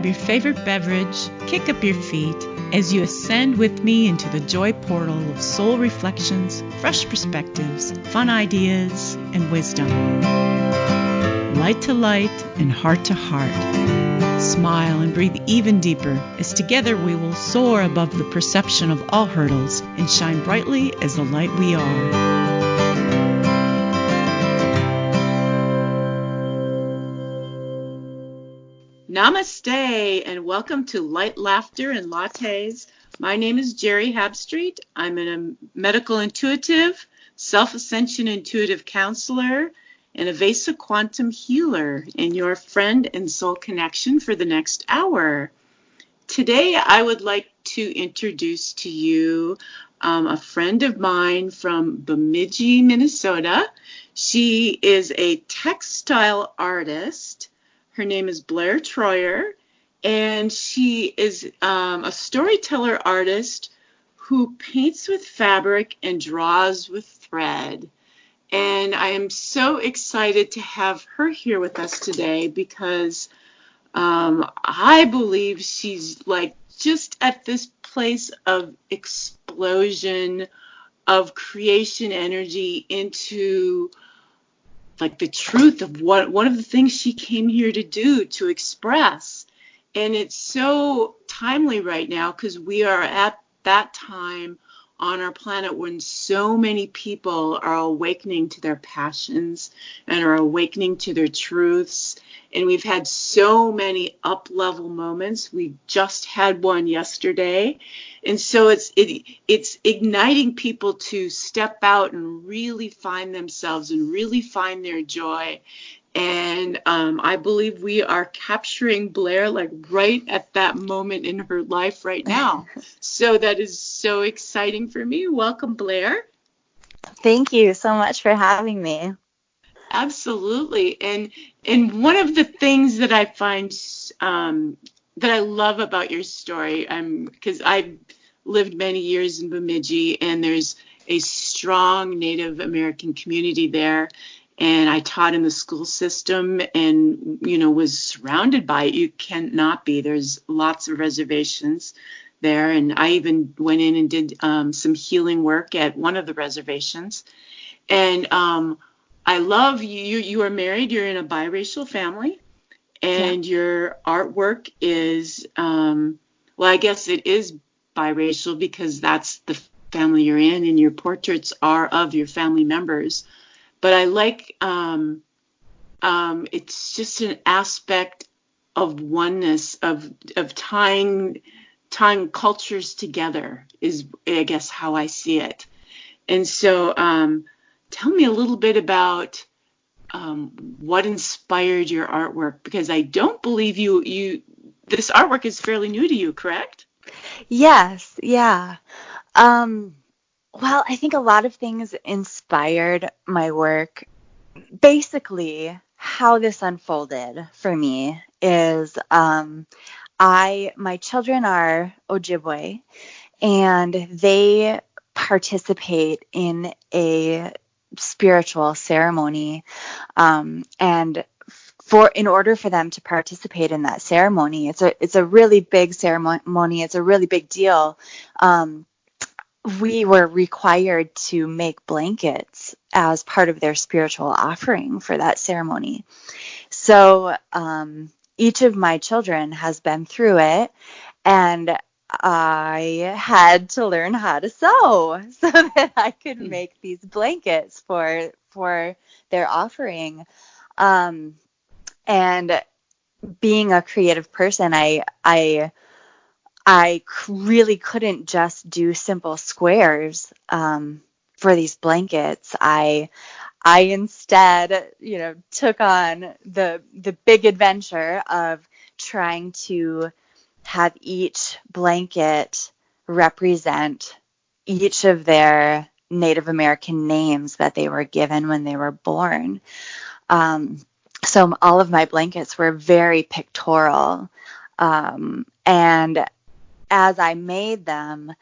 grab your favorite beverage, kick up your feet as you ascend with me into the joy portal of soul reflections, fresh perspectives, fun ideas, and wisdom. Light to light and heart to heart. Smile and breathe even deeper as together we will soar above the perception of all hurdles and shine brightly as the light we are. Namaste and welcome to Light, Laughter, and Lattes. My name is Geri Habstritt. I'm a medical intuitive, Self-Ascension intuitive counselor, and a Vesa quantum healer, and your friend and soul connection for the next hour. Today I would like to introduce to you a friend of mine from Bemidji, Minnesota. She is a textile artist. Her name is Blair Treuer, and she is a storyteller artist who paints with fabric and draws with thread. And I am so excited to have her here with us today because I believe she's like just at this place of explosion of creation energy into like the truth of what one of the things she came here to do, to express. And it's so timely right now because we are at that time on our planet when so many people are awakening to their passions and are awakening to their truths. And we've had so many up-level moments. We just had one yesterday. And so it's igniting people to step out and really find themselves and really find their joy. And I believe we are capturing Blair like right at that moment in her life right now. So that is so exciting for me. Welcome, Blair. Thank you so much for having me. Absolutely. And one of the things that I find that I love about your story, because I've lived many years in Bemidji, and there's a strong Native American community there. And I taught in the school system and, was surrounded by it. You cannot be. There's lots of reservations there. And I even went in and did some healing work at one of the reservations. And I love you. You are married. You're in a biracial family. And your artwork is, I guess it is biracial because that's the family you're in. And your portraits are of your family members. But I like, it's just an aspect of oneness, of tying cultures together is, I guess, how I see it. And so tell me a little bit about what inspired your artwork, because I don't believe this artwork is fairly new to you, correct? Yes, yeah. Well, I think a lot of things inspired my work. Basically, how this unfolded for me is my children are Ojibwe, and they participate in a spiritual ceremony. And in order for them to participate in that ceremony, it's a really big ceremony. It's a really big deal. We were required to make blankets as part of their spiritual offering for that ceremony. So each of my children has been through it, and I had to learn how to sew so that I could make these blankets for their offering. And being a creative person, I really couldn't just do simple squares for these blankets. I instead, took on the big adventure of trying to have each blanket represent each of their Native American names that they were given when they were born. So all of my blankets were very pictorial. And as I made them,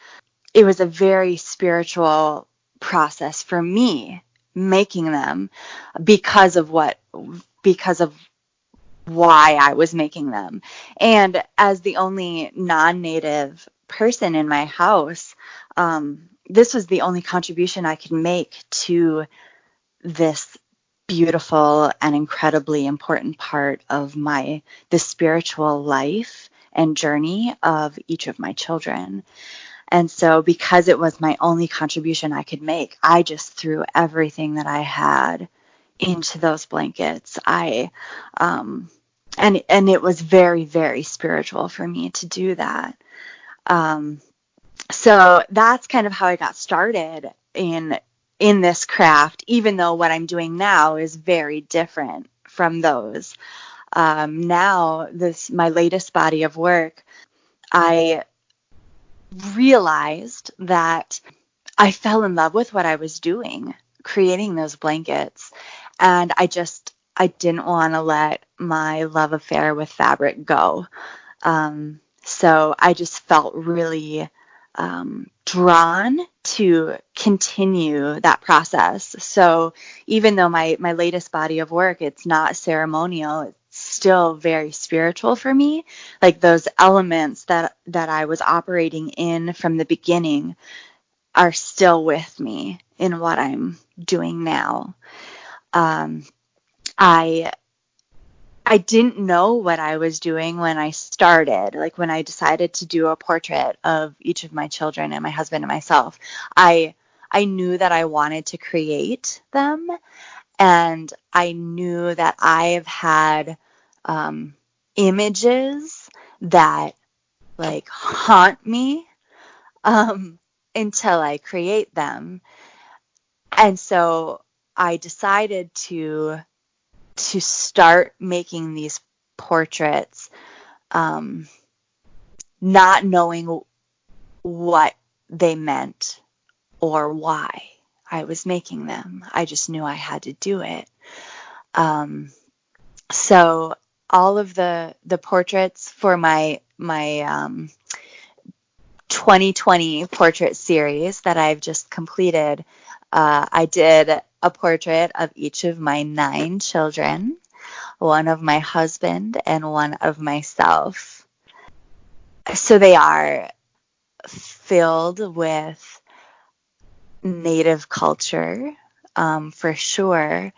it was a very spiritual process for me making them because of why I was making them. And as the only non-native person in my house, this was the only contribution I could make to this beautiful and incredibly important part of the spiritual life and journey of each of my children. And so because it was my only contribution I could make, I just threw everything that I had into those blankets. And it was very, very spiritual for me to do that. So that's kind of how I got started in this craft, even though what I'm doing now is very different from those. Now, my latest body of work, I realized that I fell in love with what I was doing, creating those blankets, and I didn't want to let my love affair with fabric go. So I just felt really drawn to continue that process. So even though my latest body of work, it's not ceremonial, it's still very spiritual for me. Like those elements that I was operating in from the beginning are still with me in what I'm doing now. I didn't know what I was doing when I started. Like when I decided to do a portrait of each of my children and my husband and myself, I knew that I wanted to create them, and I knew that I've had images that like haunt me until I create them. And so I decided to start making these portraits, not knowing what they meant or why I was making them. I just knew I had to do it. So all of the portraits for my 2020 portrait series that I've just completed, I did a portrait of each of my 9 children, one of my husband, and one of myself. So they are filled with Native culture, for sure,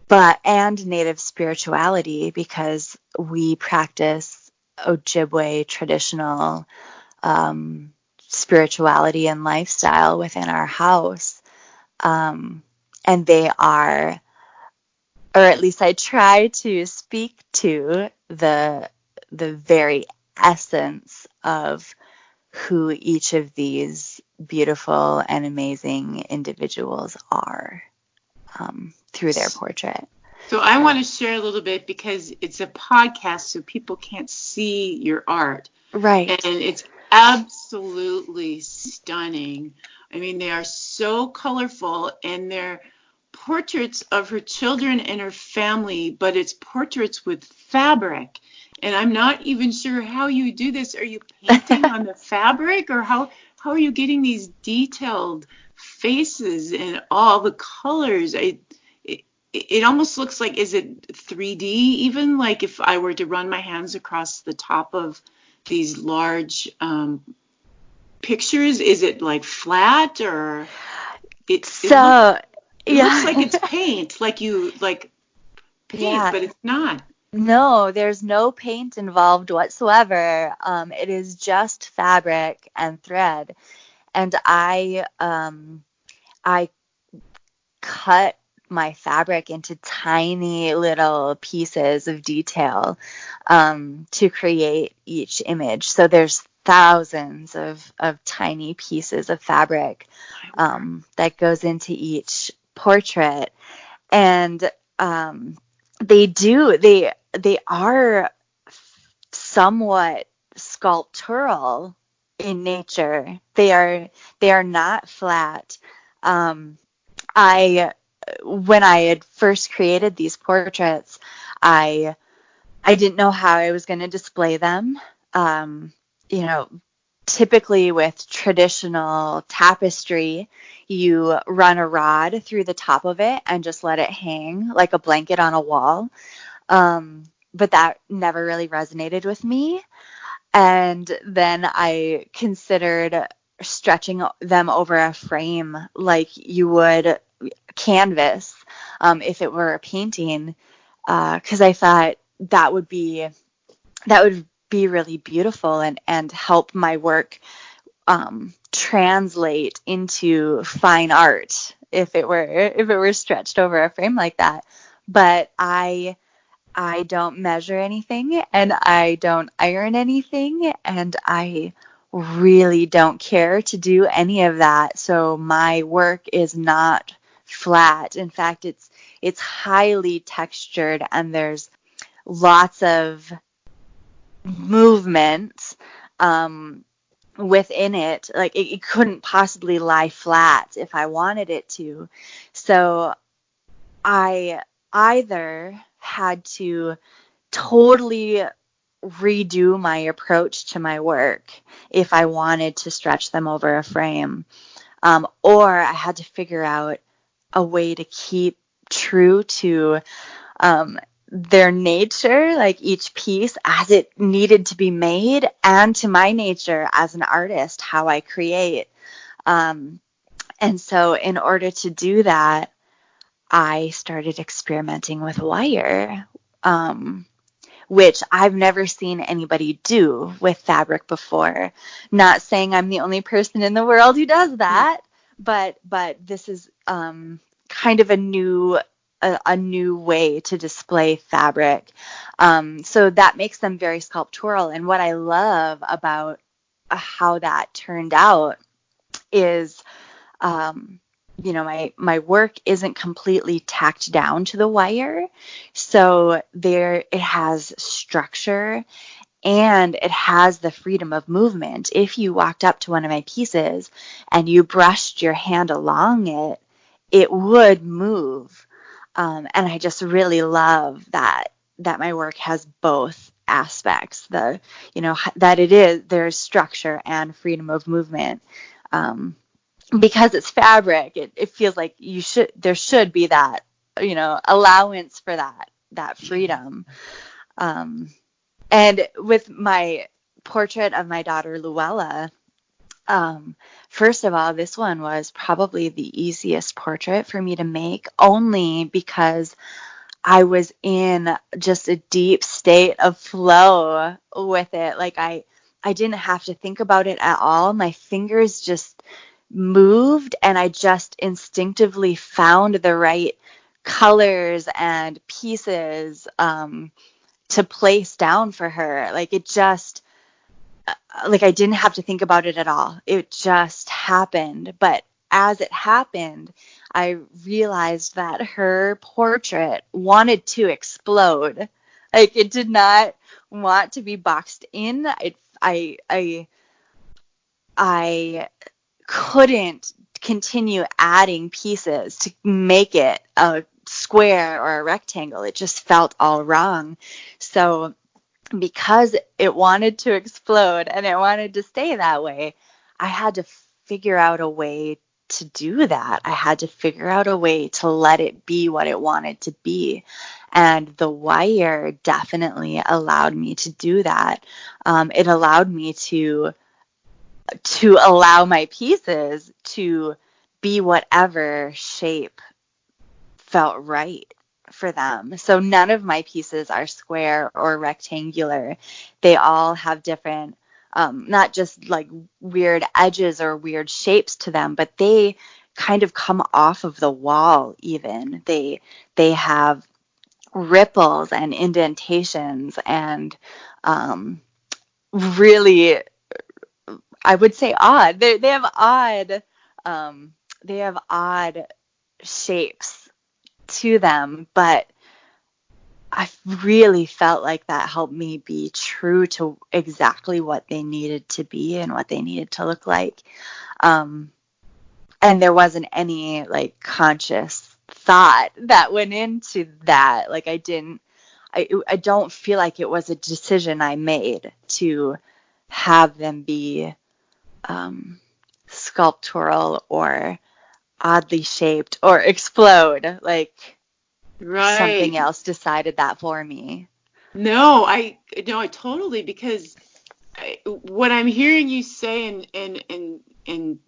and Native spirituality, because we practice Ojibwe traditional spirituality and lifestyle within our house. And they are, or at least I try to speak to the very essence of who each of these beautiful and amazing individuals are through their portrait. So I want to share a little bit, because it's a podcast, so people can't see your art. Right. And it's absolutely stunning. I mean, they are so colorful, and they're portraits of her children and her family, but it's portraits with fabric. And I'm not even sure how you do this. Are you painting on the fabric, or how are you getting these detailed faces and all the colors? It almost looks like, is it 3D even? Like if I were to run my hands across the top of these large pictures, is it like flat, or it looks like it's paint, like paint, but it's not. No, there's no paint involved whatsoever. It is just fabric and thread, and I cut my fabric into tiny little pieces of detail to create each image. So there's thousands of tiny pieces of fabric that goes into each portrait, and they are somewhat sculptural in nature. They are not flat. When I had first created these portraits, I didn't know how I was going to display them. Typically with traditional tapestry, you run a rod through the top of it and just let it hang like a blanket on a wall. But that never really resonated with me. And then I considered stretching them over a frame like you would canvas, if it were a painting, because I thought that would be really beautiful and help my work translate into fine art if it were stretched over a frame like that. But I don't measure anything, and I don't iron anything, and I really don't care to do any of that. So my work is not flat. In fact, it's highly textured, and there's lots of movement within it. Like it couldn't possibly lie flat if I wanted it to. So I either had to totally redo my approach to my work if I wanted to stretch them over a frame, or I had to figure out a way to keep true to their nature, like each piece as it needed to be made, and to my nature as an artist, how I create. And so in order to do that, I started experimenting with wire, which I've never seen anybody do with fabric before. Not saying I'm the only person in the world who does that, but this is kind of a new way to display fabric. So that makes them very sculptural. And what I love about how that turned out is, my work isn't completely tacked down to the wire. So it has structure and it has the freedom of movement. If you walked up to one of my pieces and you brushed your hand along it, it would move. And I just really love that my work has both aspects, that there's structure and freedom of movement. Because it's fabric, it feels like there should be that, allowance for that freedom. And with my portrait of my daughter Luella, first of all, this one was probably the easiest portrait for me to make, only because I was in just a deep state of flow with it. Like I didn't have to think about it at all. My fingers just moved, and I just instinctively found the right colors and pieces to place down for her. Like it just, like I didn't have to think about it at all. It just happened. But as it happened, I realized that her portrait wanted to explode. Like it did not want to be boxed in. I couldn't continue adding pieces to make it a square or a rectangle. It just felt all wrong. So because it wanted to explode and it wanted to stay that way, I had to figure out a way to do that. I had to figure out a way to let it be what it wanted to be. And the wire definitely allowed me to do that. It allowed me to allow my pieces to be whatever shape felt right for them. So none of my pieces are square or rectangular. They all have different, not just like weird edges or weird shapes to them, but they kind of come off of the wall even. They have ripples and indentations and really, I would say odd. They have odd shapes to them, but I really felt like that helped me be true to exactly what they needed to be and what they needed to look like. And there wasn't any like conscious thought that went into that. Like I don't feel like it was a decision I made to have them be sculptural or oddly shaped or explode. Like Right. something else decided that for me. No, I totally, because what I'm hearing you say, and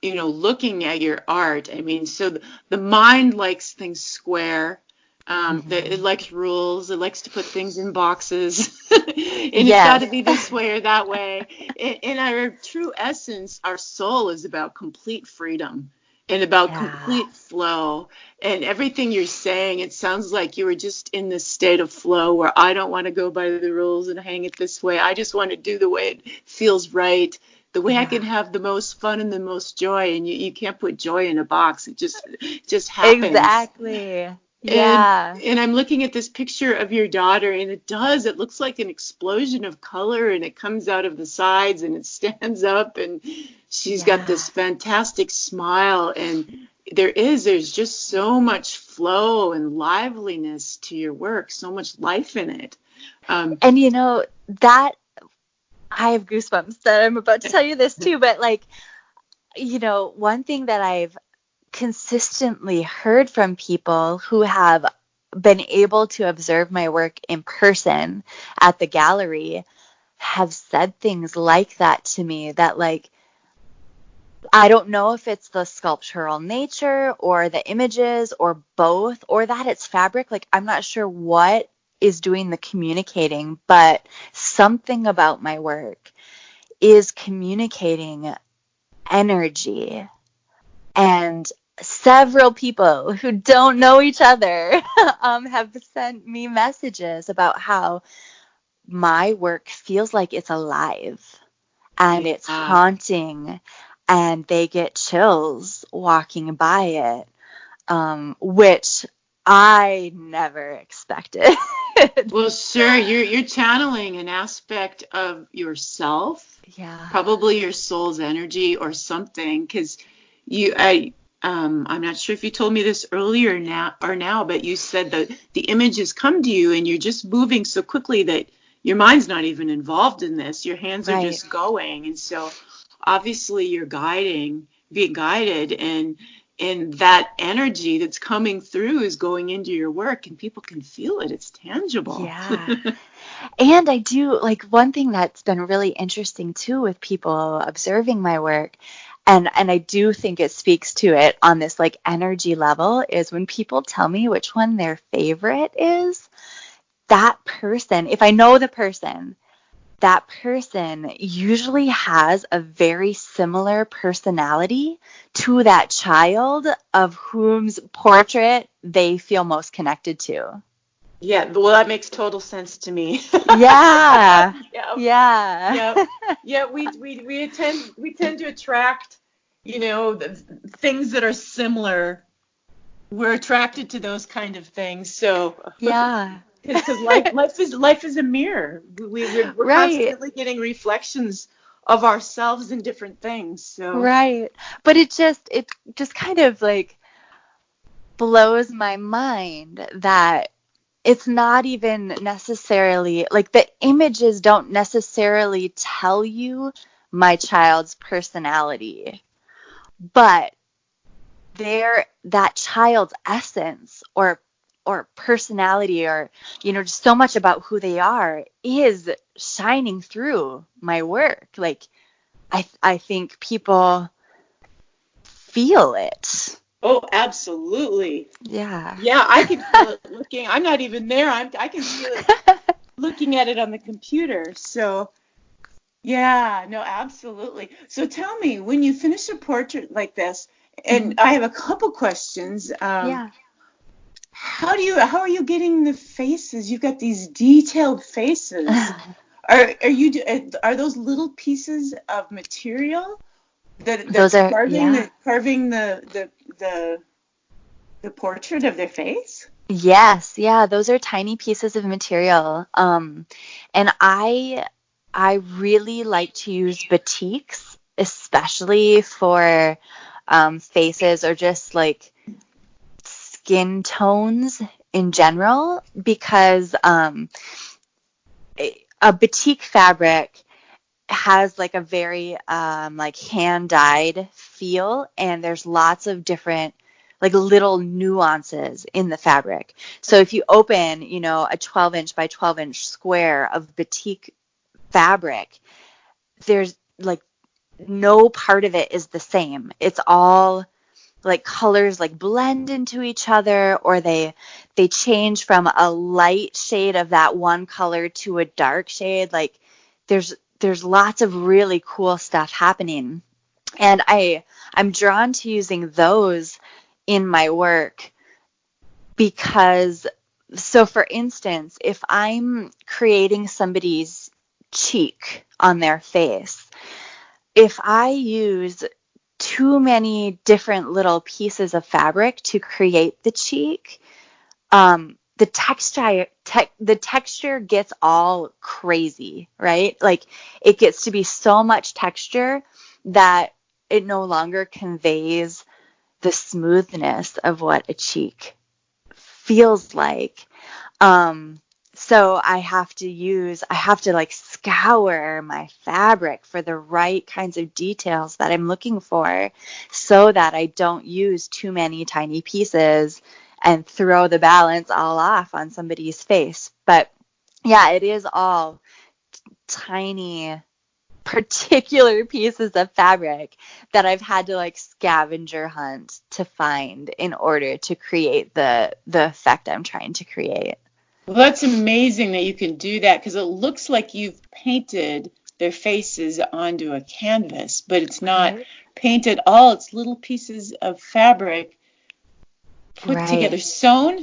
looking at your art, I mean, so the mind likes things square. That it Mm-hmm. likes rules. It likes to put things in boxes, and it's got Yes. to be this way or that way. In our true essence, our soul is about complete freedom and about Yeah. complete flow. And everything you're saying, it sounds like you were just in this state of flow where I don't want to go by the rules and hang it this way. I just want to do the way it feels right, the way I can Yeah. have the most fun and the most joy. And you can't put joy in a box. It just happens. Exactly. And Yeah. and I'm looking at this picture of your daughter, and it looks like an explosion of color, and it comes out of the sides and it stands up, and she's got Yeah. this fantastic smile, and there's just so much flow and liveliness to your work, so much life in it. Um, And that I have goosebumps that I'm about to tell you this too, but like, one thing that I've consistently heard from people who have been able to observe my work in person at the gallery have said things like that to me, that like, I don't know if it's the sculptural nature or the images or both, or that it's fabric. Like, I'm not sure what is doing the communicating, but something about my work is communicating energy. And several people who don't know each other have sent me messages about how my work feels like it's alive and it's yeah. haunting, and they get chills walking by it, which I never expected. Well, sure, you're channeling an aspect of yourself, Yeah. probably your soul's energy or something, because I'm not sure if you told me this earlier now, but you said that the images come to you and you're just moving so quickly that your mind's not even involved in this. Your hands are Right. just going, and so obviously you're being guided, and that energy that's coming through is going into your work, and people can feel it. It's tangible. Yeah. And I do like one thing that's been really interesting too with people observing my work, and I do think it speaks to it on this like energy level, is when people tell me which one their favorite is, that person, if I know the person, that person usually has a very similar personality to that child of whom's portrait they feel most connected to. Yeah, well, that makes total sense to me. Yeah. Yeah, Yeah. yeah, yeah. We tend to attract, the things that are similar. We're attracted to those kind of things. So, Yeah. because life is a mirror. We're Right. constantly getting reflections of ourselves in different things. So, Right. But it just kind of like blows my mind that it's not even necessarily like the images don't necessarily tell you my child's personality, but that child's essence or personality, or just so much about who they are is shining through my work. Like I think people feel it. oh, absolutely. Yeah. Yeah, I can feel it looking. I'm not even there. I can feel it looking at it on the computer. So, yeah, no, absolutely. So tell me, when you finish a portrait like this, and Mhm. I have a couple questions. Yeah. How are you getting the faces? You've got these detailed faces. Are those little pieces of material that Those that's are, carving yeah. the portrait of their face? Yes, yeah, those are tiny pieces of material. And I really like to use batiks, especially for faces or just like skin tones in general, because a batik fabric has like a very like hand dyed feel, and there's lots of different little nuances in the fabric. So if you open, a 12-inch by 12-inch square of batik fabric, there's like no part of it is the same. It's all like colors like blend into each other, or they change from a light shade of that one color to a dark shade. Like there's lots of really cool stuff happening. And I'm drawn to using those in my work because, so for instance, if I'm creating somebody's cheek on their face, if I use too many different little pieces of fabric to create the cheek, the texture gets all crazy, right? Like it gets to be so much texture that it no longer conveys the smoothness of what a cheek feels like. So I have to like scour my fabric for the right kinds of details that I'm looking for, so that I don't use too many tiny pieces and throw the balance all off on somebody's face. But yeah, it is all tiny particular pieces of fabric that I've had to like scavenger hunt to find in order to create the effect I'm trying to create. Well, that's amazing that you can do that, because it looks like you've painted their faces onto a canvas, but it's not painted all. It's little pieces of fabric put together, sewn.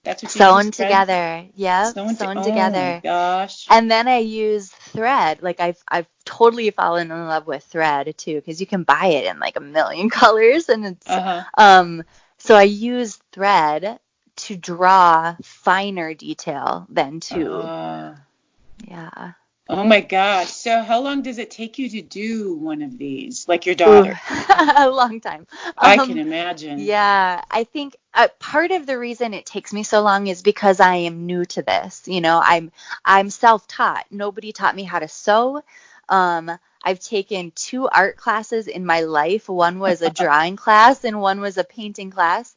That's what you sewn together. Yeah, sewn together. Oh my gosh! And then I use thread. Like I've totally fallen in love with thread too, because you can buy it in like a million colors, and it's so I use thread to draw finer detail than to yeah. Oh my gosh. So how long does it take you to do one of these? Like your daughter? A long time. I can imagine. Yeah. I think part of the reason it takes me so long is because I am new to this. I'm self-taught. Nobody taught me how to sew. I've taken 2 art classes in my life. One was a drawing class and one was a painting class.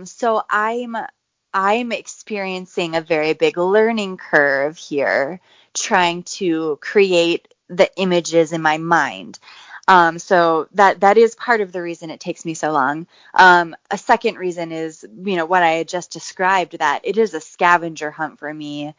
So I'm experiencing a very big learning curve here, trying to create the images in my mind. So that is part of the reason it takes me so long. A second reason is, what I had just described, that it is a scavenger hunt for me,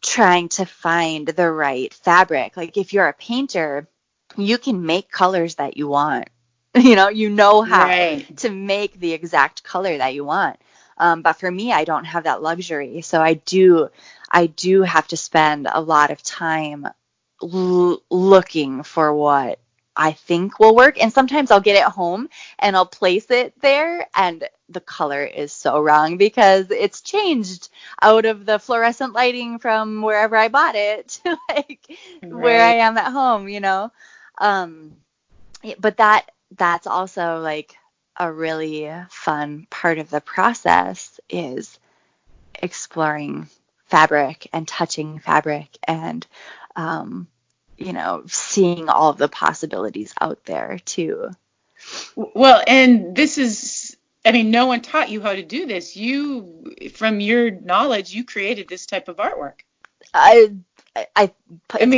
trying to find the right fabric. Like if you're a painter, you can make colors that you want. You know how to make the exact color that you want. But for me, I don't have that luxury. So I do have to spend a lot of time looking for what I think will work. And sometimes I'll get it home and I'll place it there, and the color is so wrong because it's changed out of the fluorescent lighting from wherever I bought it to where I am at home, But that's also like a really fun part of the process, is exploring fabric and touching fabric and, seeing all of the possibilities out there too. Well, and this is, no one taught you how to do this. From your knowledge, you created this type of artwork. It's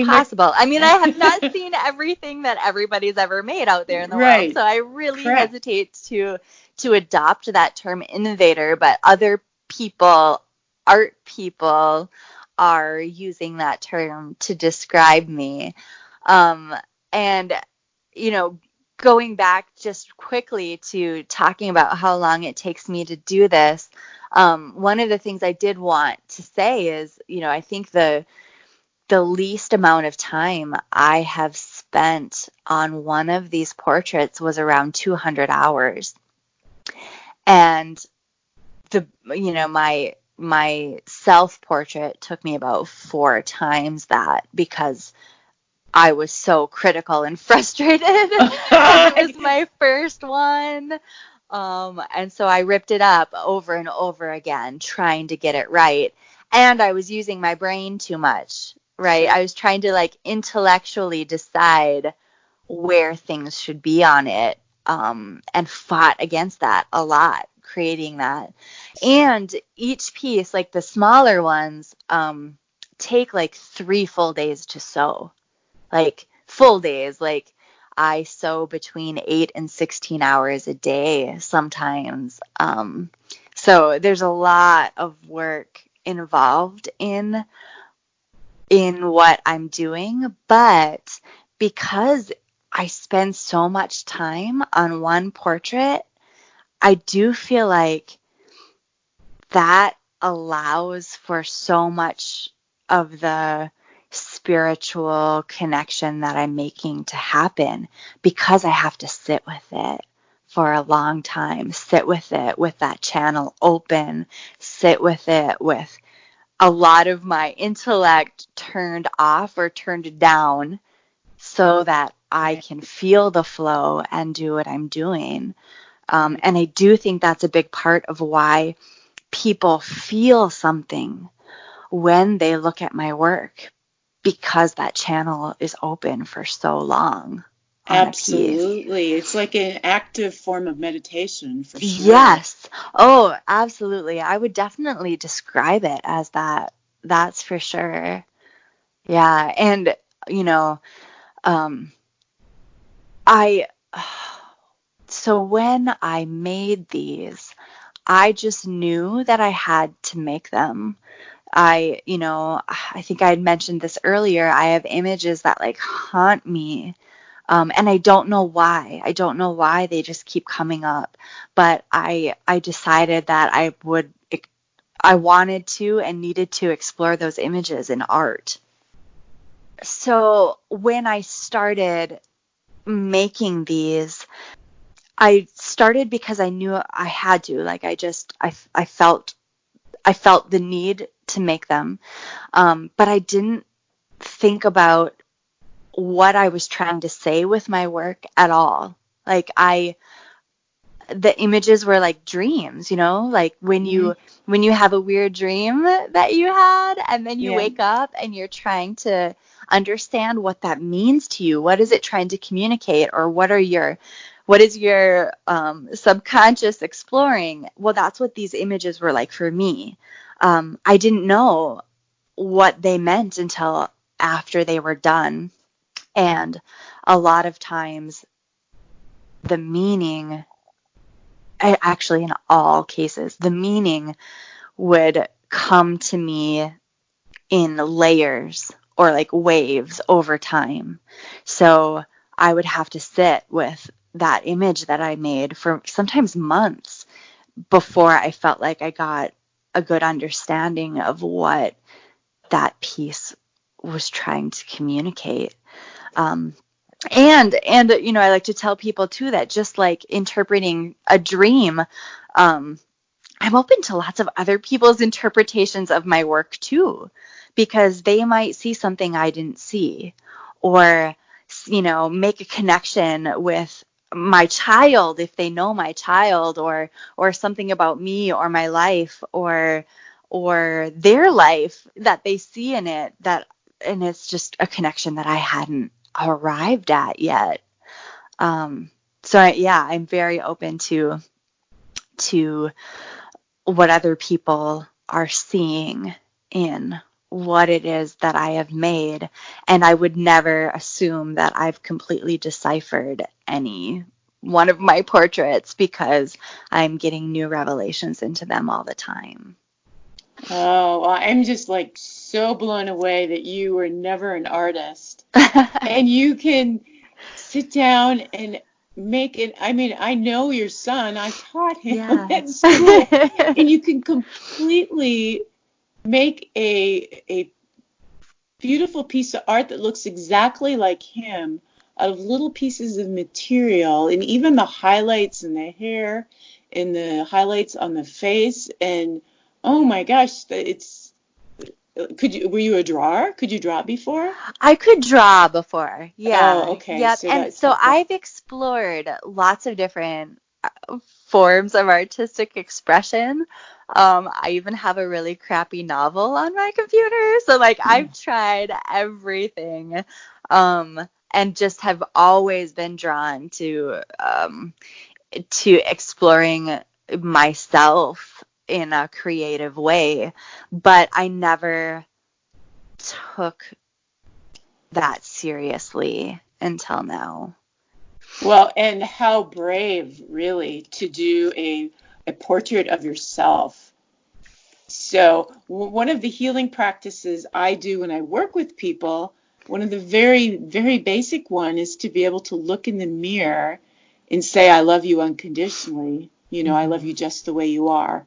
possible. I have not seen everything that everybody's ever made out there in the world, so I really hesitate to adopt that term innovator, but other people, art people, are using that term to describe me. And going back just quickly to talking about how long it takes me to do this, one of the things I did want to say is, I think the least amount of time I have spent on one of these portraits was around 200 hours. And my self-portrait took me about 4 times that, because I was so critical and frustrated. And it was my first one. And so I ripped it up over and over again, trying to get it right. And I was using my brain too much. Right. I was trying to intellectually decide where things should be on it. and fought against that a lot, creating that. And each piece, like the smaller ones, take like 3 full days to sew, like full days. Like I sew between 8 and 16 hours a day sometimes. So there's a lot of work involved in what I'm doing, but because I spend so much time on one portrait, I do feel like that allows for so much of the spiritual connection that I'm making to happen, because I have to sit with it for a long time, sit with it with that channel open, sit with it with a lot of my intellect turned off or turned down so that I can feel the flow and do what I'm doing. And I do think that's a big part of why people feel something when they look at my work, because that channel is open for so long. Absolutely. It's like an active form of meditation, for sure. Yes. Oh, absolutely. I would definitely describe it as that. That's for sure. Yeah. And, so when I made these, I just knew that I had to make them. I think I had mentioned this earlier. I have images that like haunt me. And I don't know why. I don't know why they just keep coming up. But I decided that I wanted to and needed to explore those images in art. So when I started making these, I started because I knew I had to. Like I felt the need to make them. But I didn't think about what I was trying to say with my work at all. Like the images were like dreams, like when you have a weird dream that you had, and then you wake up and you're trying to understand what that means to you. What is it trying to communicate? Or what is your subconscious exploring? Well, that's what these images were like for me. I didn't know what they meant until after they were done. And a lot of times the meaning, actually in all cases, the meaning would come to me in layers or like waves over time. So I would have to sit with that image that I made for sometimes months before I felt like I got a good understanding of what that piece was trying to communicate. And I like to tell people too that just like interpreting a dream, I'm open to lots of other people's interpretations of my work too, because they might see something I didn't see, or make a connection with my child if they know my child, or something about me or my life or their life that they see in it, and it's just a connection that I hadn't arrived at yet. I'm very open to what other people are seeing in what it is that I have made, and I would never assume that I've completely deciphered any one of my portraits, because I'm getting new revelations into them all the time. Oh, well, I'm just like so blown away that you were never an artist and you can sit down and make it. I mean, I know your son. I taught him at school, and you can completely make a beautiful piece of art that looks exactly like him out of little pieces of material, and even the highlights in the hair and the highlights on the face. And oh my gosh, were you a drawer? Could you draw before? I could draw before. Yeah. Oh, okay. Yep. So I've explored lots of different forms of artistic expression. I even have a really crappy novel on my computer. So like I've tried everything. and just have always been drawn to exploring myself in a creative way, but I never took that seriously until now. Well, and how brave, really, to do a portrait of yourself. So one of the healing practices I do when I work with people, one of the very, very basic one is to be able to look in the mirror and say, I love you unconditionally. I love you just the way you are.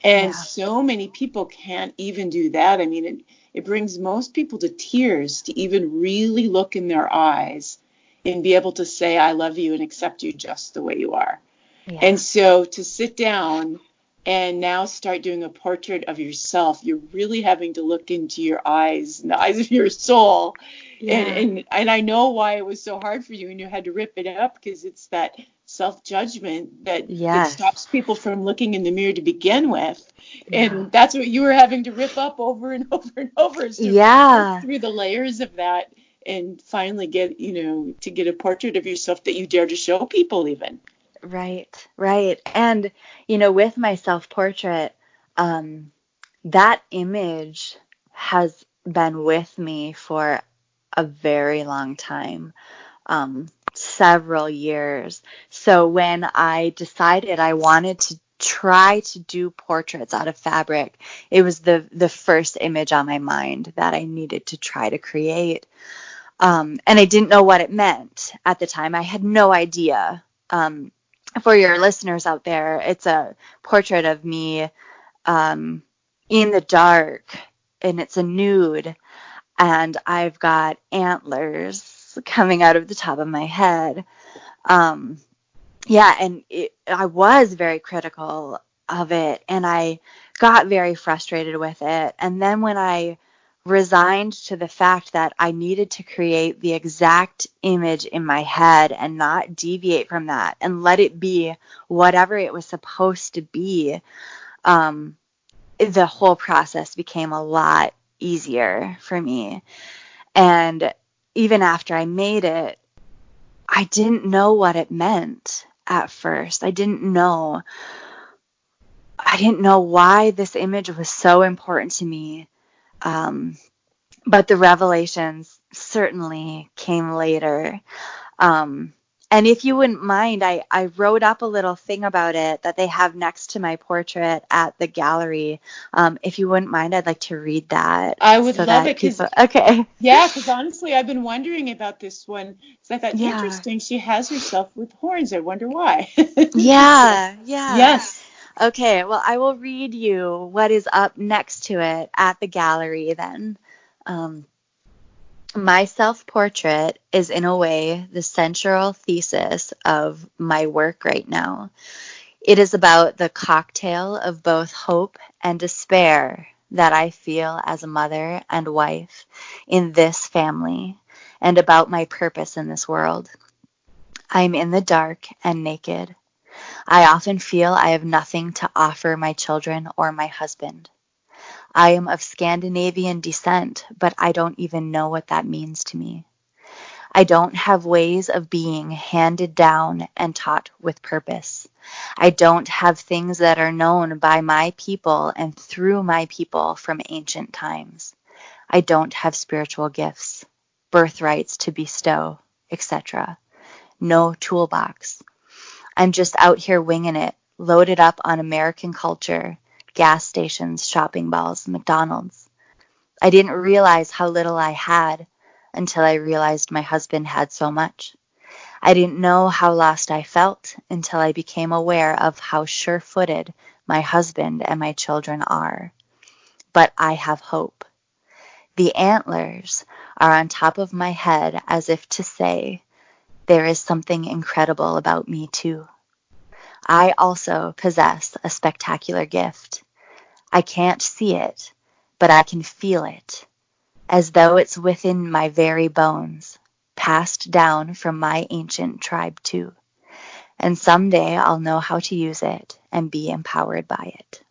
And so many people can't even do that. I mean, it brings most people to tears to even really look in their eyes and be able to say, I love you and accept you just the way you are. Yeah. And so to sit down and now start doing a portrait of yourself, you're really having to look into your eyes, in the eyes of your soul. Yeah. And I know why it was so hard for you and you had to rip it up, because it's that self-judgment that stops people from looking in the mirror to begin with. Yeah. And that's what you were having to rip up over and over and over. So work through the layers of that and finally get, to get a portrait of yourself that you dare to show people even. Right. And, with my self-portrait, that image has been with me for a very long time, several years. So when I decided I wanted to try to do portraits out of fabric, it was the first image on my mind that I needed to try to create. And I didn't know what it meant at the time. I had no idea. For your listeners out there, it's a portrait of me in the dark, and it's a nude, and I've got antlers coming out of the top of my head. And I was very critical of it, and I got very frustrated with it. And then when I resigned to the fact that I needed to create the exact image in my head and not deviate from that and let it be whatever it was supposed to be, the whole process became a lot easier for me. And even after I made it, I didn't know what it meant at first. I didn't know why this image was so important to me. But the revelations certainly came later. And if you wouldn't mind, I wrote up a little thing about it that they have next to my portrait at the gallery. If you wouldn't mind, I'd like to read that. I would love it. Okay. Yeah, because honestly, I've been wondering about this one. So I thought, interesting, she has herself with horns. I wonder why. Yeah. Yes. Okay, well, I will read you what is up next to it at the gallery then. My self-portrait is, in a way, the central thesis of my work right now. It is about the cocktail of both hope and despair that I feel as a mother and wife in this family, and about my purpose in this world. I'm in the dark and naked. I often feel I have nothing to offer my children or my husband. I am of Scandinavian descent, but I don't even know what that means to me. I don't have ways of being handed down and taught with purpose. I don't have things that are known by my people and through my people from ancient times. I don't have spiritual gifts, birthrights to bestow, etc. No toolbox. I'm just out here winging it, loaded up on American culture, gas stations, shopping malls, McDonald's. I didn't realize how little I had until I realized my husband had so much. I didn't know how lost I felt until I became aware of how sure-footed my husband and my children are. But I have hope. The antlers are on top of my head as if to say, there is something incredible about me too. I also possess a spectacular gift. I can't see it, but I can feel it, as though it's within my very bones, passed down from my ancient tribe too. And someday I'll know how to use it and be empowered by it.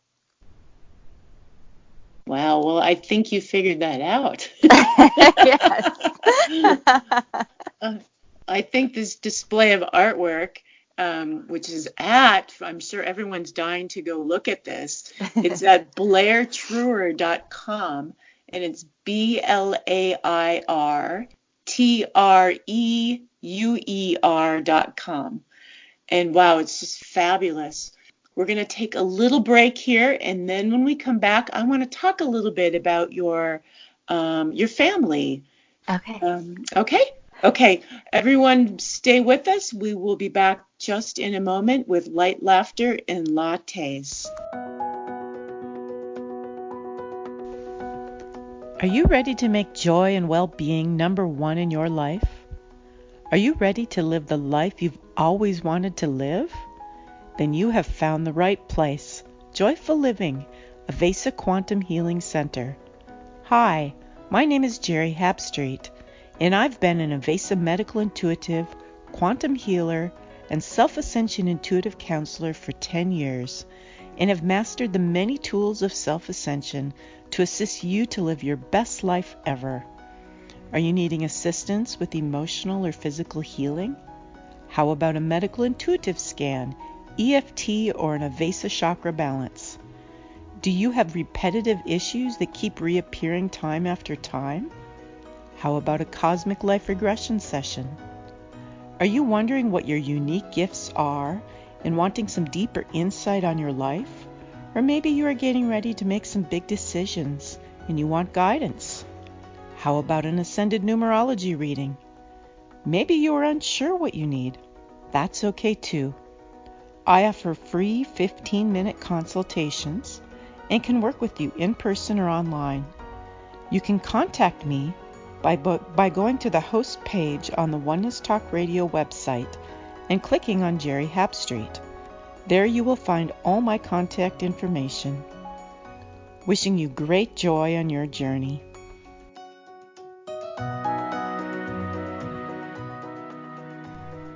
Wow, well, I think you figured that out. Yes. Uh, I think this display of artwork, which is I'm sure everyone's dying to go look at this. It's at blairtreuer.com, and it's BlairTreuer.com. And wow, it's just fabulous. We're going to take a little break here, and then when we come back, I want to talk a little bit about your family. Okay. Okay. Okay. Everyone, stay with us. We will be back just in a moment with light laughter and lattes. Are you ready to make joy and well-being number one in your life? Are you ready to live the life you've always wanted to live? Then you have found the right place. Joyful Living, Avesa Quantum Healing Center. Hi, my name is Geri Habstritt, and I've been an Avesa medical intuitive, quantum healer, and self-ascension intuitive counselor for 10 years, and have mastered the many tools of self-ascension to assist you to live your best life ever. Are you needing assistance with emotional or physical healing? How about a medical intuitive scan, EFT, or an Avesa chakra balance? Do you have repetitive issues that keep reappearing time after time? How about a cosmic life regression session? Are you wondering what your unique gifts are and wanting some deeper insight on your life? Or maybe you are getting ready to make some big decisions and you want guidance. How about an ascended numerology reading? Maybe you are unsure what you need. That's okay too. I offer free 15-minute consultations and can work with you in person or online. You can contact me by going to the host page on the Oneness Talk Radio website and clicking on Geri Habstritt. There you will find all my contact information. Wishing you great joy on your journey.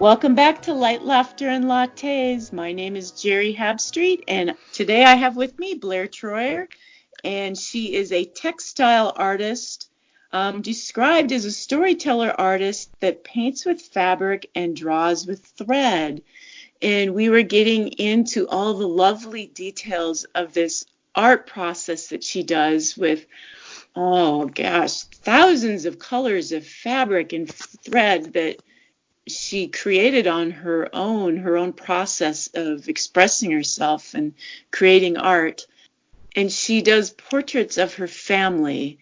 Welcome back to Light, Laughter, and Lattes. My name is Geri Habstritt, and today I have with me Blair Treuer, and she is a textile artist, described as a storyteller artist that paints with fabric and draws with thread. And we were getting into all the lovely details of this art process that she does with, oh gosh, thousands of colors of fabric and thread that she created on her own process of expressing herself and creating art. And she does portraits of her family.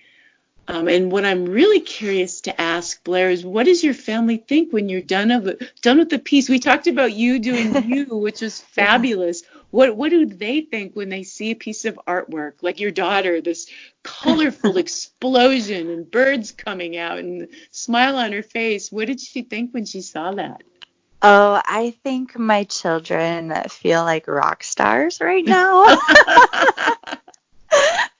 And what I'm really curious to ask, Blair, is what does your family think when you're done with the piece? We talked about you doing you, which was fabulous. What do they think when they see a piece of artwork, like your daughter, this colorful explosion and birds coming out and the smile on her face? What did she think when she saw that? Oh, I think my children feel like rock stars right now.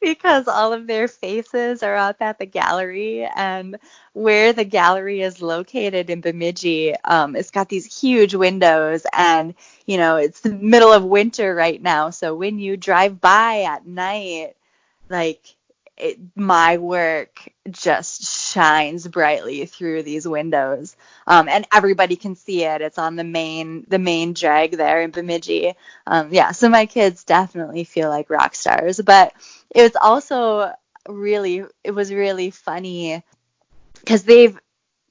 Because all of their faces are up at the gallery, and where the gallery is located in Bemidji, it's got these huge windows, and it's the middle of winter right now, so when you drive by at night, my work just shines brightly through these windows, and everybody can see it. It's on the main drag there in Bemidji. So my kids definitely feel like rock stars, but it was also really funny because they're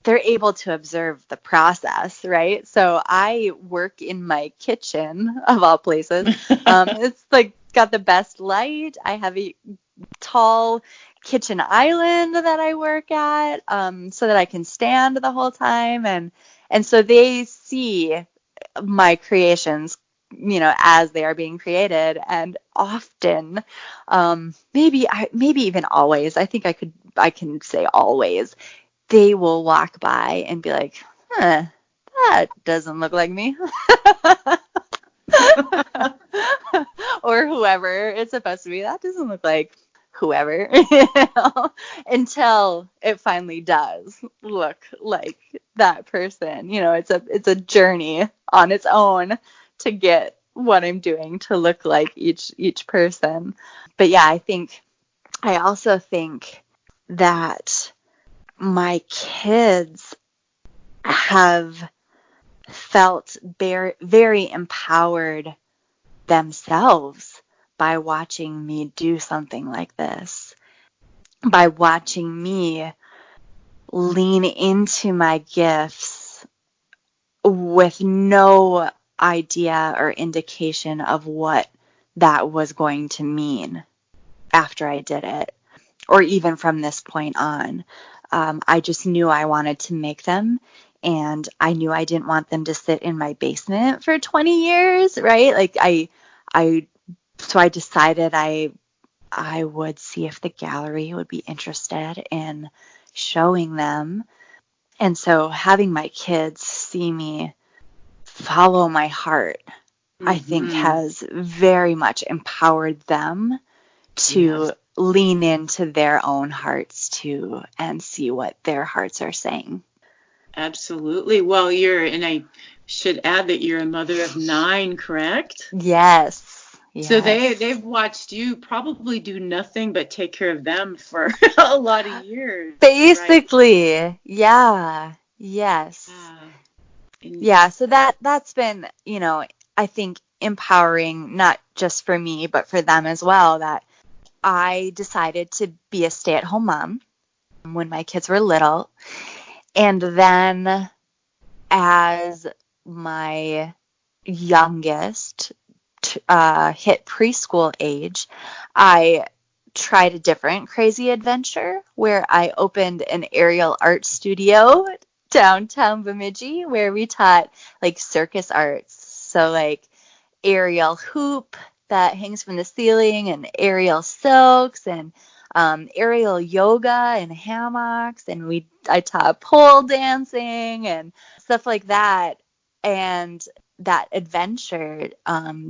able to observe the process, right? So I work in my kitchen of all places. It's got the best light. I have a tall kitchen island that I work at, so that I can stand the whole time, and so they see my creations, as they are being created, and often, maybe even always, I think I can say always, they will walk by and be like, that doesn't look like me. Or whoever it's supposed to be, that doesn't look like whoever, until it finally does look like that person. It's a journey on its own to get what I'm doing to look like each person. But yeah, I also think that my kids have felt very, very empowered themselves by watching me do something like this, by watching me lean into my gifts with no idea or indication of what that was going to mean after I did it, or even from this point on. I just knew I wanted to make them, and I knew I didn't want them to sit in my basement for 20 years, right? Like so I decided I would see if the gallery would be interested in showing them. And so having my kids see me follow my heart, I think has very empowered empowered them to lean into their own hearts too and see what their hearts are saying. Absolutely. Well, and I should add that you're a mother of 9, correct? Yes. So they've watched you probably do nothing but take care of them for a lot of years. Basically, right? Yeah. Yes. Yeah, so that's been, I think empowering, not just for me, but for them as well, that I decided to be a stay-at-home mom when my kids were little. And then as my youngest hit preschool age, I tried a different crazy adventure where I opened an aerial art studio downtown Bemidji, where we taught like circus arts. So like aerial hoop that hangs from the ceiling, and aerial silks, and aerial yoga and hammocks, and I taught pole dancing and stuff like that. And that adventure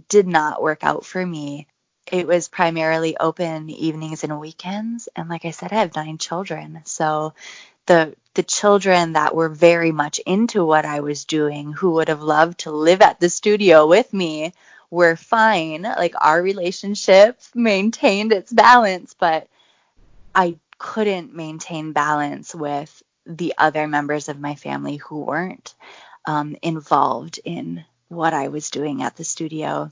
did not work out for me. It was primarily open evenings and weekends, and like I said, I have 9 children, so the children that were very much into what I was doing, who would have loved to live at the studio with me, were fine. Like, our relationship maintained its balance, but I couldn't maintain balance with the other members of my family who weren't involved in what I was doing at the studio.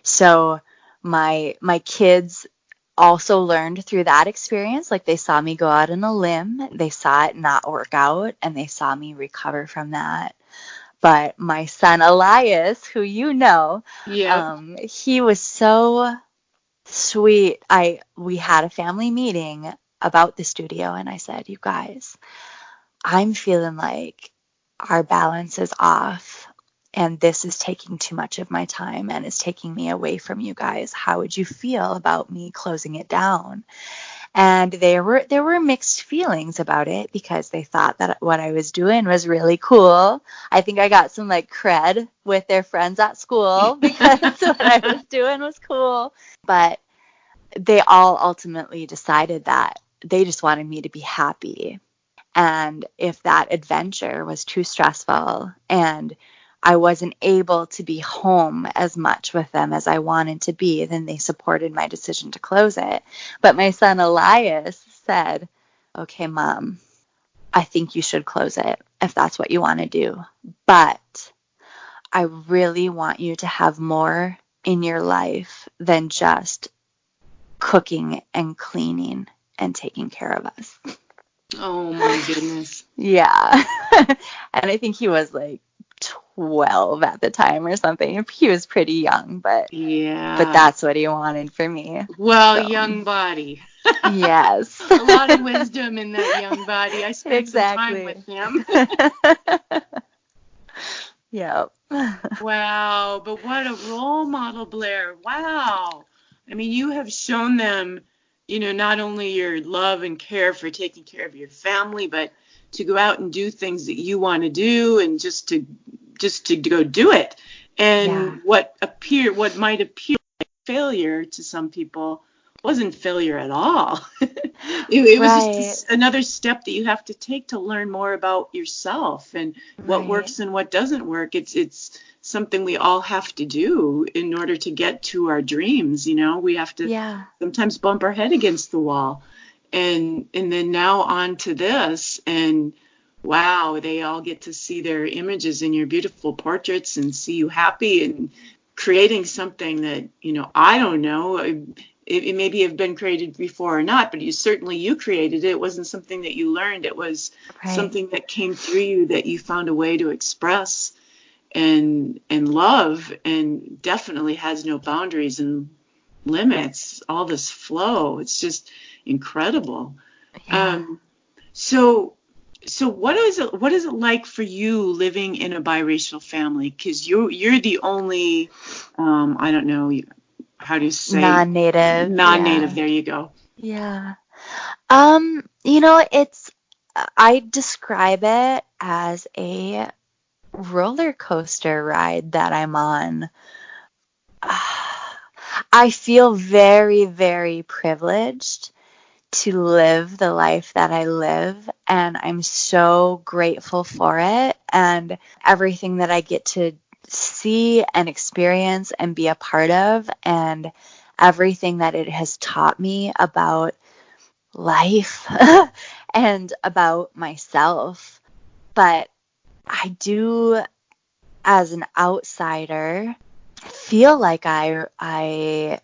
So my kids also learned through that experience. Like, they saw me go out on a limb, they saw it not work out, and they saw me recover from that. But my son Elias, who he was so sweet. We had a family meeting about the studio, and I said, you guys, I'm feeling like our balance is off, and this is taking too much of my time and is taking me away from you guys. How would you feel about me closing it down? And there were mixed feelings about it, because they thought that what I was doing was really cool. I think I got some like cred with their friends at school because what I was doing was cool. But they all ultimately decided that they just wanted me to be happy. And if that adventure was too stressful and I wasn't able to be home as much with them as I wanted to be, then they supported my decision to close it. But my son Elias said, okay, Mom, I think you should close it if that's what you want to do. But I really want you to have more in your life than just cooking and cleaning and taking care of us. Oh, my goodness. Yeah. And I think he was like 12 at the time or something. He was pretty young, but that's what he wanted for me. Well, so. Young body. Yes. A lot of wisdom in that young body. I spent some time with him. Yep. Wow, but what a role model, Blair. Wow. I mean, you have shown them, not only your love and care for taking care of your family, but to go out and do things that you want to do, and just to go do it. And what might appear like failure to some people wasn't failure at all. It was just another step that you have to take to learn more about yourself and what works and what doesn't work. It's something we all have to do in order to get to our dreams. We have to sometimes bump our head against the wall, and then now on to this. And wow, they all get to see their images in your beautiful portraits and see you happy and creating something that, I don't know, it maybe have been created before or not, but you created it. It wasn't something that you learned. It was Right. something that came through you that you found a way to express and love, and definitely has no boundaries and limits. All this flow, it's just incredible. Yeah. So what is it like for you living in a biracial family? Because you're the only, I don't know how to say, Non-native. non-native. Yeah. There you go. Yeah. I describe it as a roller coaster ride that I'm on. I feel very, very privileged to live the life that I live, and I'm so grateful for it and everything that I get to see and experience and be a part of, and everything that it has taught me about life and about myself. But I do, as an outsider, feel like I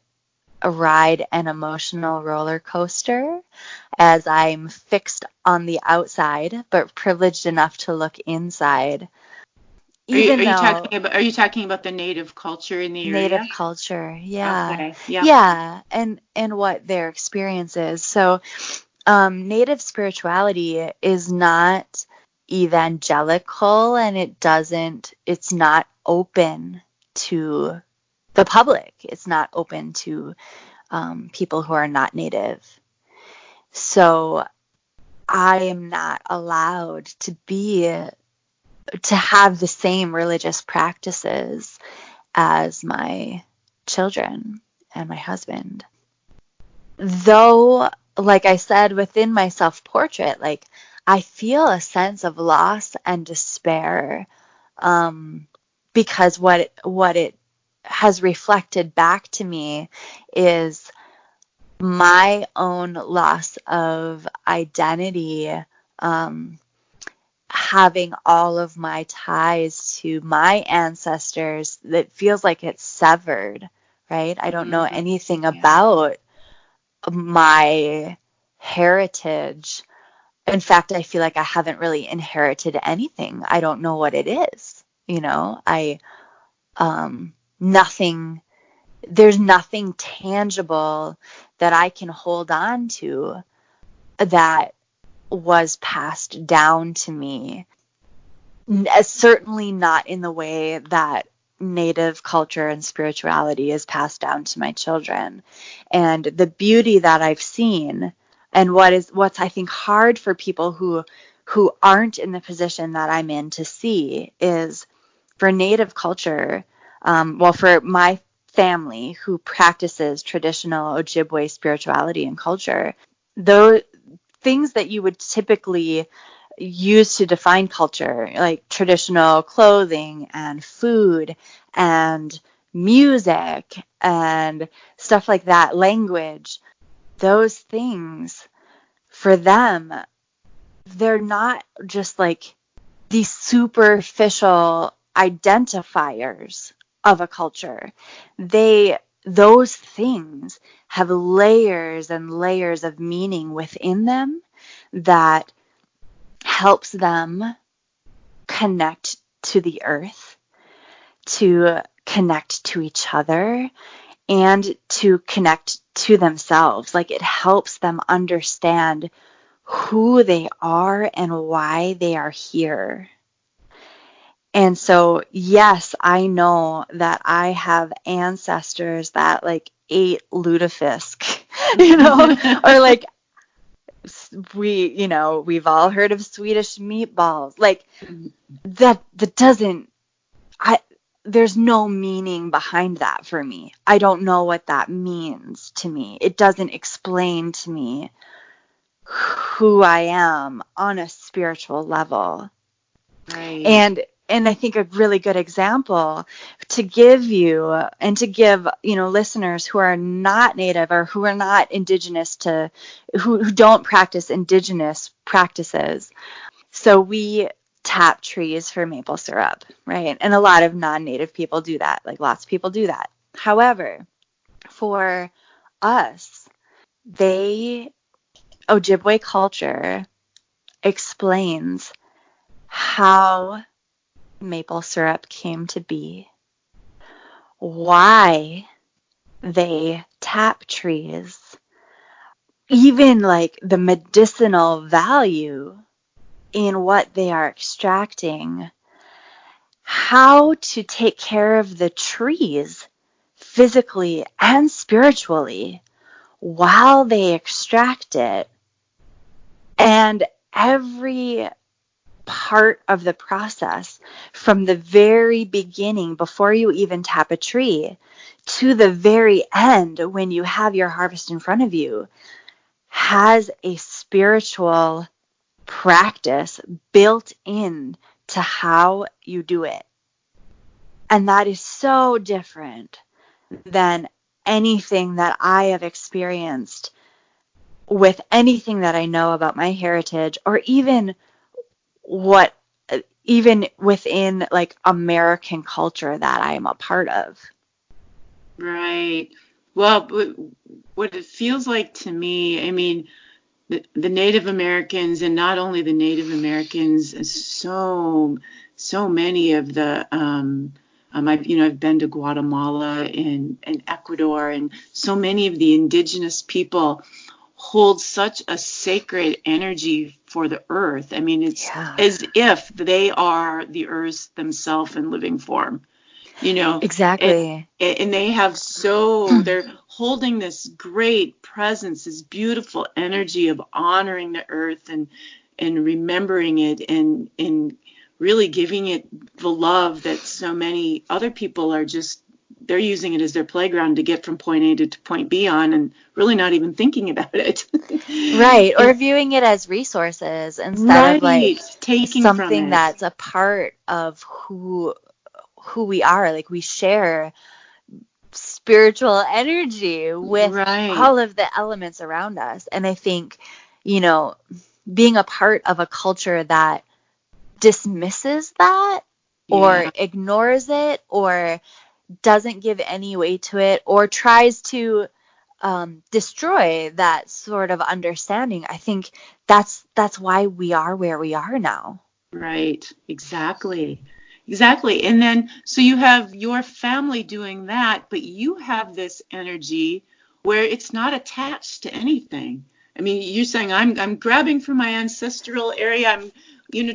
ride an emotional roller coaster as I'm fixed on the outside, but privileged enough to look inside. Are you, are Even you though talking about are you talking about the native culture in the area? Native culture, yeah, Okay. Yeah. yeah, and what their experience is. So, Native spirituality is not evangelical, and it's not open to the public. It's not open to people who are not Native. So I am not allowed to have the same religious practices as my children and my husband. Though, like I said, within my self-portrait, like, I feel a sense of loss and despair, because what it has reflected back to me is my own loss of identity, having all of my ties to my ancestors, that feels like it's severed, right? I don't know anything Yeah. about my heritage. In fact, I feel like I haven't really inherited anything. I don't know what it is. Nothing, there's nothing tangible that I can hold on to that was passed down to me. Certainly not in the way that Native culture and spirituality is passed down to my children. And the beauty that I've seen, and what's I think hard for people who aren't in the position that I'm in to see, is for Native culture, for my family who practices traditional Ojibwe spirituality and culture, those things that you would typically use to define culture, like traditional clothing and food and music and stuff like that, language, those things, for them, they're not just like these superficial identifiers of a culture. Those things have layers and layers of meaning within them that helps them connect to the earth, to connect to each other, and to connect to themselves. Like, it helps them understand who they are and why they are here. And so, yes, I know that I have ancestors that like ate lutefisk, or like we've all heard of Swedish meatballs. Like, that doesn't, there's no meaning behind that for me. I don't know what that means to me. It doesn't explain to me who I am on a spiritual level. Right. And I think a really good example to give you and to give, listeners who are not Native or who are not indigenous who don't practice indigenous practices. So we tap trees for maple syrup, right? And a lot of non-native people do that. Like lots of people do that. However, for us, Ojibwe culture explains how maple syrup came to be, why they tap trees, even like the medicinal value in what they are extracting, how to take care of the trees physically and spiritually while they extract it. And every part of the process, from the very beginning, before you even tap a tree, to the very end when you have your harvest in front of you, has a spiritual practice built in to how you do it. And that is so different than anything that I have experienced with anything that I know about my heritage, or even within like American culture that I am a part of. Right. Well, what it feels like to me, I mean, the Native Americans, and not only the Native Americans, so many of the I've been to Guatemala and Ecuador, and so many of the indigenous people hold such a sacred energy for the earth. I mean, it's as if they are the earth themselves in living form. Exactly. And they have they're holding this great presence, this beautiful energy of honoring the earth and remembering it and really giving it the love that so many other people are they're using it as their playground to get from point A to point B on, and really not even thinking about it. Right. Or viewing it as resources instead of like taking something from it. That's a part of who we are. Like we share spiritual energy with all of the elements around us. And I think, being a part of a culture that dismisses that or ignores it or doesn't give any weight to it or tries to destroy that sort of understanding, I think that's why we are where we are now. Right. Exactly. And then, so you have your family doing that, but you have this energy where it's not attached to anything. I mean, you're saying I'm grabbing from my ancestral area. I'm,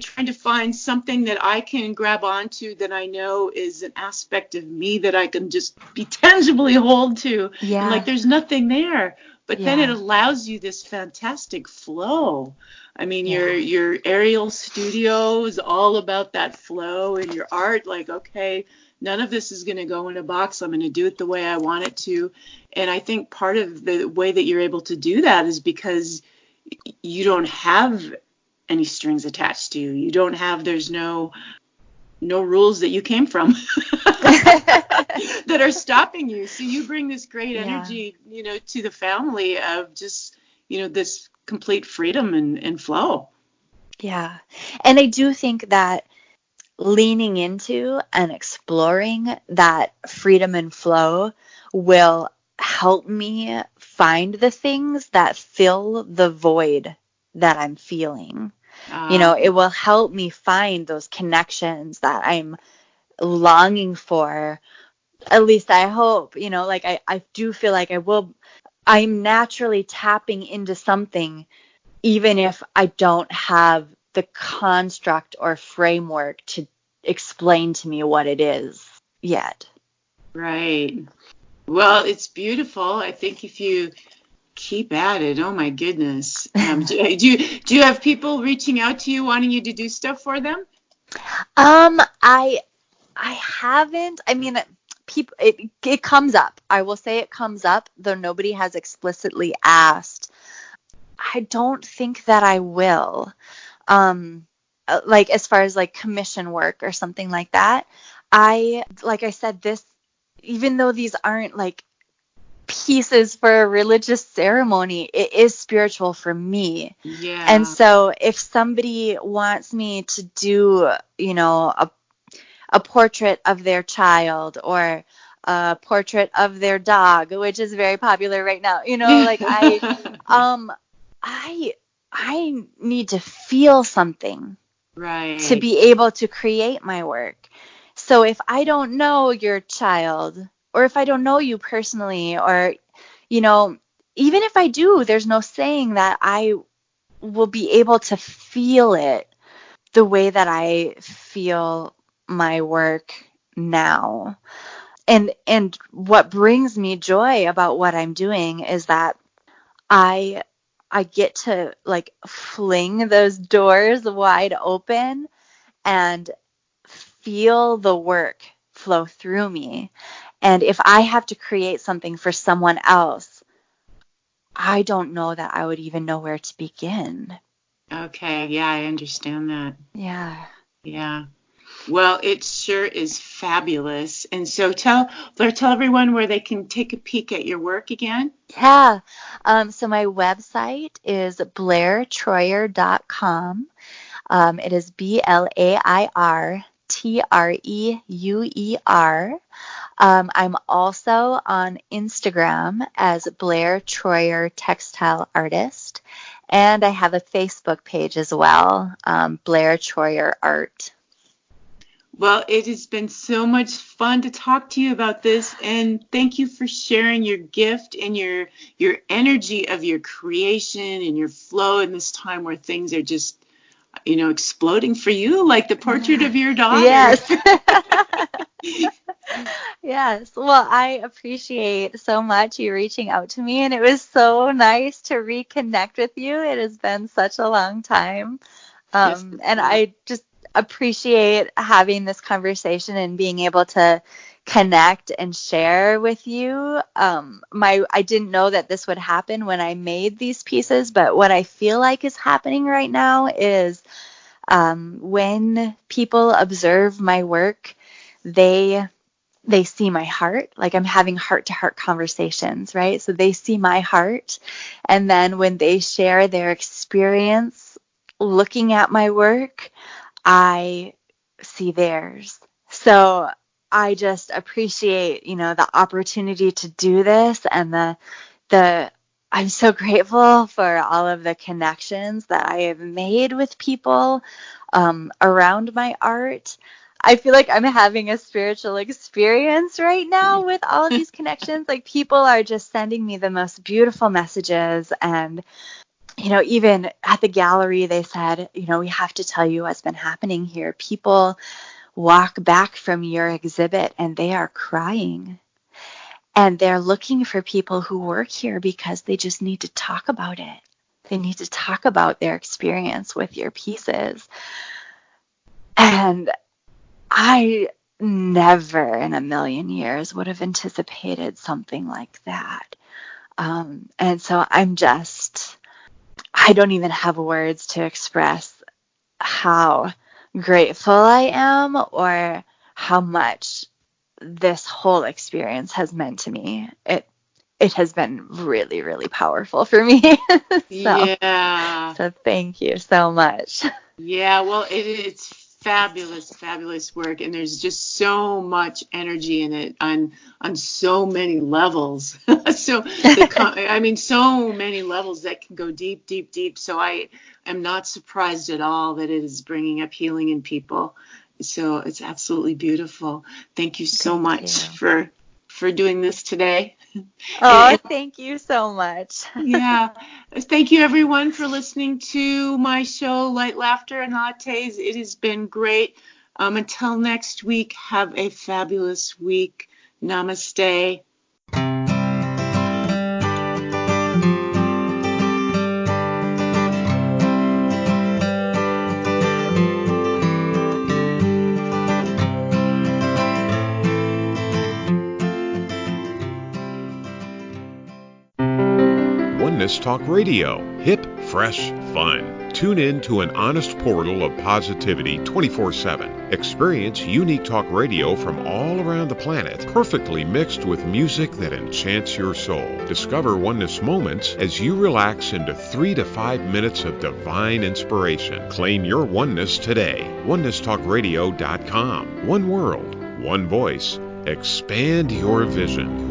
trying to find something that I can grab onto that I know is an aspect of me that I can just be tangibly hold to. Yeah. And like, there's nothing there. But then it allows you this fantastic flow. I mean, your aerial studio is all about that flow, and your art, like, okay, none of this is going to go in a box. I'm going to do it the way I want it to. And I think part of the way that you're able to do that is because you don't have any strings attached to you. You don't have, there's no rules that you came from that are stopping you. So you bring this great energy, to the family of just, this complete freedom and flow. Yeah. And I do think that leaning into and exploring that freedom and flow will help me find the things that fill the void that I'm feeling. It will help me find those connections that I'm longing for. At least I hope, like I do feel like I'm naturally tapping into something, even if I don't have the construct or framework to explain to me what it is yet. Right. Well, it's beautiful. I think if you keep at it, oh my goodness. Do you have people reaching out to you wanting you to do stuff for them? I haven't. I mean, people, it comes up. I will say it comes up, though nobody has explicitly asked. I don't think that I will. Like as far as like commission work or something like that. Like I said, even though these aren't like pieces for a religious ceremony. It is spiritual for me. Yeah. And so if somebody wants me to do, a portrait of their child or a portrait of their dog, which is very popular right now, like I need to feel something right. to be able to create my work. So if I don't know your child, or if I don't know you personally, or, even if I do, there's no saying that I will be able to feel it the way that I feel my work now. And what brings me joy about what I'm doing is that I get to like fling those doors wide open and feel the work flow through me. And if I have to create something for someone else, I don't know that I would even know where to begin. Okay. Yeah, I understand that. Yeah. Yeah. Well, it sure is fabulous. And so tell everyone where they can take a peek at your work again. Yeah. So my website is blairtreuer.com. It is BlairTreuer. I'm also on Instagram as Blair Treuer Textile Artist. And I have a Facebook page as well, Blair Treuer Art. Well, it has been so much fun to talk to you about this, and thank you for sharing your gift and your energy of your creation and your flow in this time where things are just, exploding for you, like the portrait of your daughter. Yes. Yes. Well, I appreciate so much you reaching out to me, and it was so nice to reconnect with you. It has been such a long time. And I just appreciate having this conversation and being able to connect and share with you. I didn't know that this would happen when I made these pieces, but what I feel like is happening right now is when people observe my work, they see my heart, like I'm having heart-to-heart conversations, right? So they see my heart, and then when they share their experience looking at my work, I see theirs. So I just appreciate, the opportunity to do this, and I'm so grateful for all of the connections that I have made with people around my art. I feel like I'm having a spiritual experience right now with all of these connections. Like, people are just sending me the most beautiful messages. And, even at the gallery, they said, we have to tell you what's been happening here. People walk back from your exhibit and they are crying. And they're looking for people who work here because they just need to talk about it. They need to talk about their experience with your pieces. And I never in a million years would have anticipated something like that. And so I don't even have words to express how grateful I am or how much this whole experience has meant to me. It has been really, really powerful for me. So thank you so much. Yeah, well, it's fabulous, fabulous work, and there's just so much energy in it on so many levels. So many levels that can go deep, deep, deep. So I am not surprised at all that it is bringing up healing in people. So it's absolutely beautiful. Thank you so much for doing this today. Oh, thank you so much. Yeah. Thank you, everyone, for listening to my show, Light, Laughter, and Lattes. It has been great. Until next week, have a fabulous week. Namaste. Oneness Talk Radio. Hip, fresh, fun. Tune in to an honest portal of positivity 24/7. Experience unique talk radio from all around the planet, perfectly mixed with music that enchants your soul. Discover oneness moments as you relax into 3 to 5 minutes of divine inspiration. Claim your oneness today. OnenessTalkRadio.com. One world, one voice. Expand your vision.